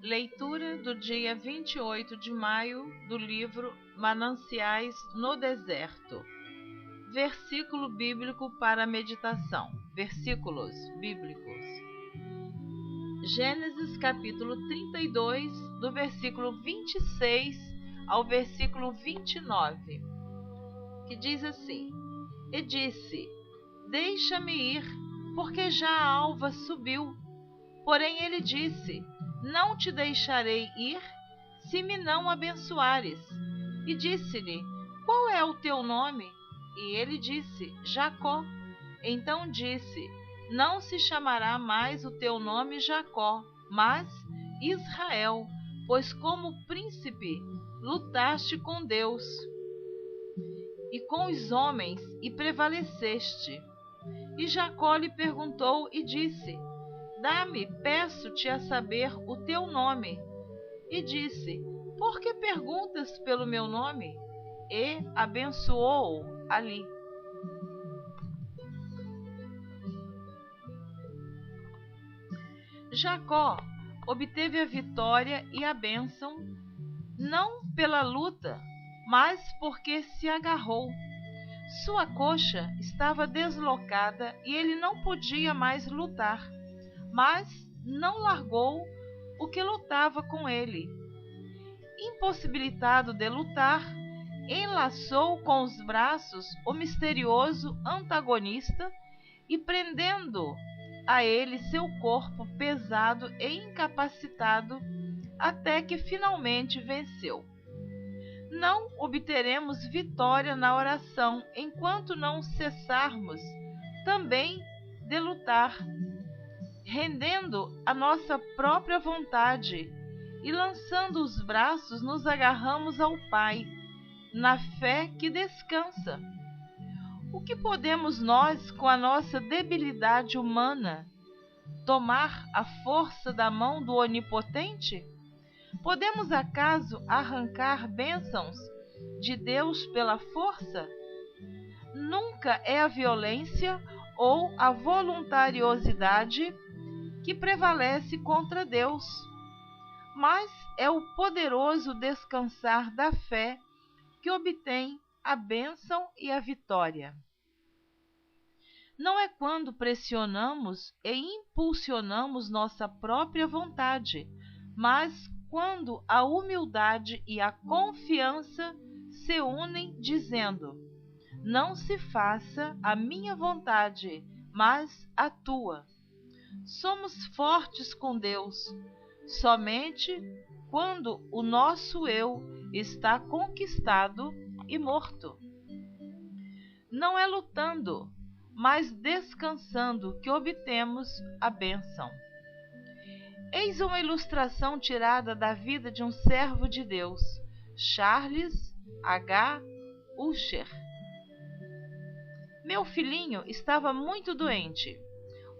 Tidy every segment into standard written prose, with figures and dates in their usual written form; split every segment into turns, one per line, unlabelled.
Leitura do dia 28 de maio do livro Mananciais no Deserto. Versículo bíblico para meditação. Versículos bíblicos. Gênesis capítulo 32, do versículo 26 ao versículo 29, que diz assim: E disse: Deixa-me ir, porque já a alva subiu. Porém ele disse: Não te deixarei ir, se me não abençoares. E disse-lhe: Qual é o teu nome? E ele disse: Jacó. Então disse: Não se chamará mais o teu nome Jacó, mas Israel, pois como príncipe lutaste com Deus e com os homens e prevaleceste. E Jacó lhe perguntou e disse: Dá-me, peço-te a saber o teu nome. E disse: Por que perguntas pelo meu nome? E abençoou-o ali. Jacó obteve a vitória e a bênção, não pela luta, mas porque se agarrou. Sua coxa estava deslocada e ele não podia mais lutar, mas não largou o que lutava com ele. Impossibilitado de lutar, enlaçou com os braços o misterioso antagonista e, prendendo a ele seu corpo pesado e incapacitado, até que finalmente venceu. Não obteremos vitória na oração enquanto não cessarmos também de lutar, rendendo a nossa própria vontade e lançando os braços, nos agarramos ao Pai, na fé que descansa. O que podemos nós, com a nossa debilidade humana, tomar a força da mão do Onipotente? Podemos acaso arrancar bênçãos de Deus pela força? Nunca é a violência ou a voluntariosidade que prevalece contra Deus, mas é o poderoso descansar da fé que obtém a bênção e a vitória. Não é quando pressionamos e impulsionamos nossa própria vontade, mas quando a humildade e a confiança se unem, dizendo: Não se faça a minha vontade, mas a tua. Somos fortes com Deus somente quando o nosso eu está conquistado e morto. Não é lutando, mas descansando que obtemos a bênção. Eis uma ilustração tirada da vida de um servo de Deus, Charles H. Usher. Meu filhinho estava muito doente.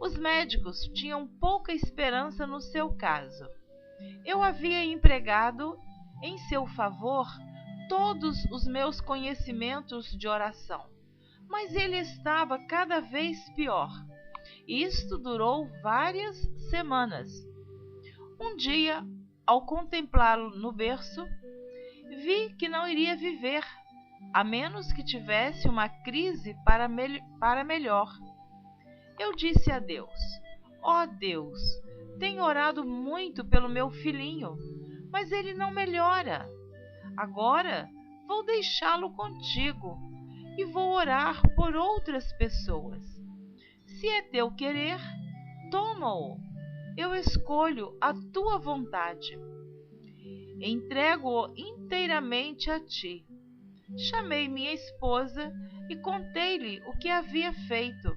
Os médicos tinham pouca esperança no seu caso. Eu havia empregado em seu favor todos os meus conhecimentos de oração, mas ele estava cada vez pior. Isto durou várias semanas. Um dia, ao contemplá-lo no berço, vi que não iria viver, a menos que tivesse uma crise para melhor. Eu disse a Deus: Ó Deus, tenho orado muito pelo meu filhinho, mas ele não melhora. Agora vou deixá-lo contigo e vou orar por outras pessoas. Se é teu querer, toma-o. Eu escolho a tua vontade. Entrego-o inteiramente a ti. Chamei minha esposa e contei-lhe o que havia feito.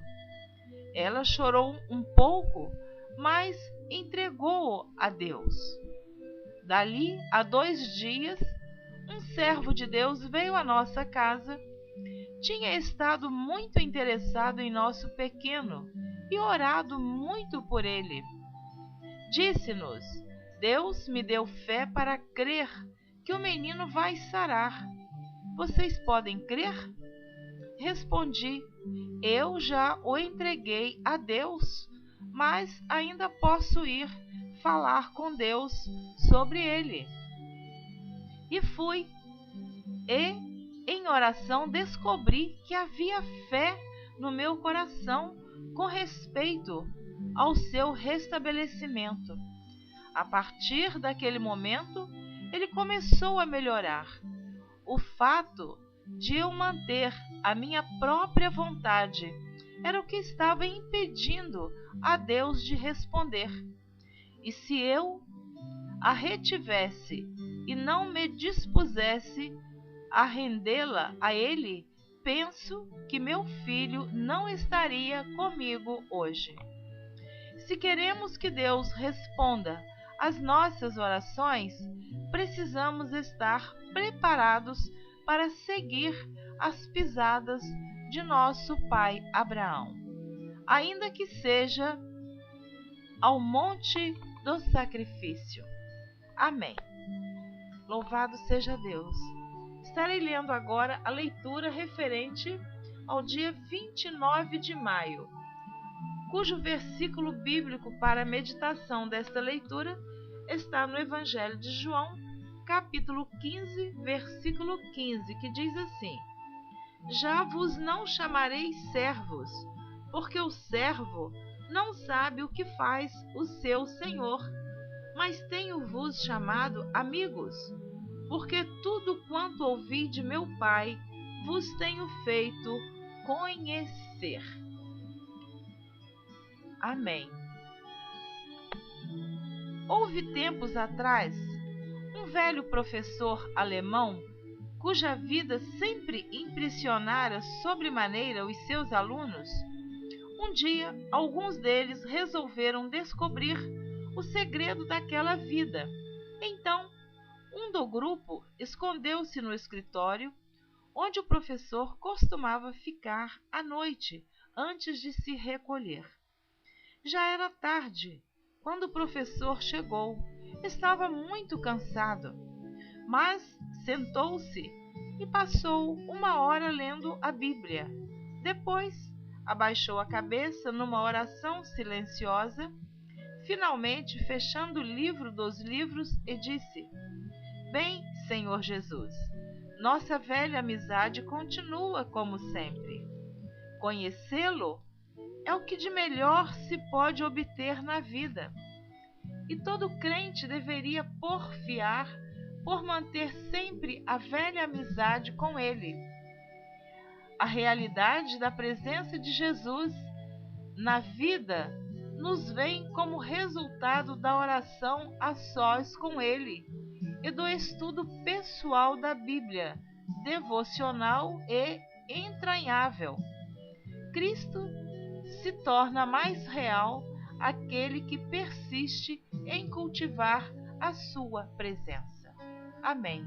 Ela chorou um pouco, mas entregou-o a Deus. Dali a 2 dias, um servo de Deus veio à nossa casa. Tinha estado muito interessado em nosso pequeno e orado muito por ele. Disse-nos: Deus me deu fé para crer que o menino vai sarar. Vocês podem crer? Respondi: Eu já o entreguei a Deus, mas ainda posso ir falar com Deus sobre ele. E fui, e em oração descobri que havia fé no meu coração com respeito ao seu restabelecimento. A partir daquele momento, ele começou a melhorar. O fato de eu manter a minha própria vontade era o que estava impedindo a Deus de responder. E se eu a retivesse e não me dispusesse a rendê-la a Ele, penso que meu filho não estaria comigo hoje. Se queremos que Deus responda às nossas orações, precisamos estar preparados para seguir as pisadas de nosso pai Abraão, ainda que seja ao monte do sacrifício. Amém. Louvado seja Deus. Estarei lendo agora a leitura referente ao dia 29 de maio, cujo versículo bíblico para a meditação desta leitura está no Evangelho de João, capítulo 15, versículo 15, que diz assim: Já vos não chamarei servos, porque o servo não sabe o que faz o seu senhor, mas tenho-vos chamado amigos, porque tudo quanto ouvi de meu Pai vos tenho feito conhecer. Amém. Houve tempos atrás um velho professor alemão cuja vida sempre impressionara sobremaneira os seus alunos. Um dia, alguns deles resolveram descobrir o segredo daquela vida. Então, um do grupo escondeu-se no escritório, onde o professor costumava ficar à noite antes de se recolher. Já era tarde quando o professor chegou. Estava muito cansado, mas sentou-se e passou uma hora lendo a Bíblia. Depois, abaixou a cabeça numa oração silenciosa, finalmente fechando o livro dos livros e disse: Bem, Senhor Jesus, nossa velha amizade continua como sempre. Conhecê-lo é o que de melhor se pode obter na vida. E todo crente deveria porfiar por manter sempre a velha amizade com ele. A realidade da presença de Jesus na vida nos vem como resultado da oração a sós com ele e do estudo pessoal da Bíblia, devocional e entranhável. Cristo se torna mais real aquele que persiste em cultivar a sua presença. Amém.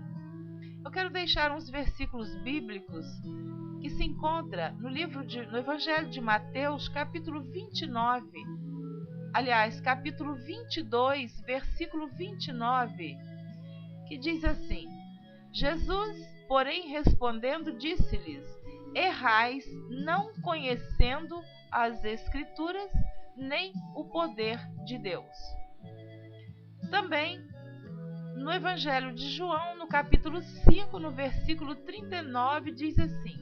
Eu quero deixar uns versículos bíblicos que se encontra no Evangelho de Mateus, capítulo 29. Aliás, capítulo 22, versículo 29, que diz assim: Jesus, porém, respondendo, disse-lhes: Errais, não conhecendo as Escrituras, nem o poder de Deus. Também, no Evangelho de João, no capítulo 5, no versículo 39, diz assim: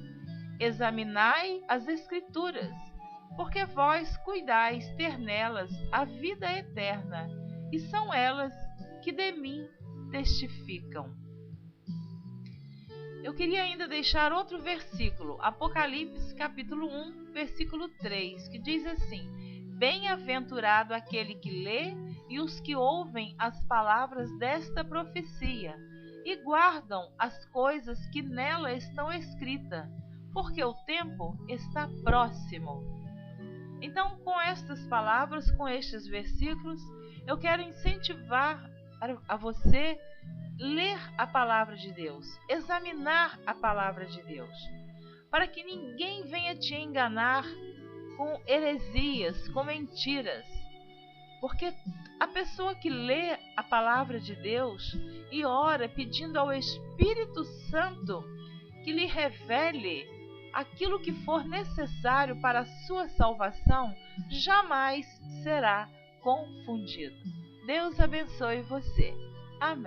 Examinai as Escrituras, porque vós cuidais ter nelas a vida eterna, e são elas que de mim testificam. Eu queria ainda deixar outro versículo, Apocalipse capítulo 1, versículo 3, que diz assim: Bem-aventurado aquele que lê e os que ouvem as palavras desta profecia e guardam as coisas que nela estão escritas, porque o tempo está próximo. Então, com estas palavras, com estes versículos, eu quero incentivar a você ler a palavra de Deus, examinar a palavra de Deus, para que ninguém venha te enganar com heresias, com mentiras. Porque a pessoa que lê a palavra de Deus e ora pedindo ao Espírito Santo que lhe revele aquilo que for necessário para a sua salvação, jamais será confundido. Deus abençoe você. Amém.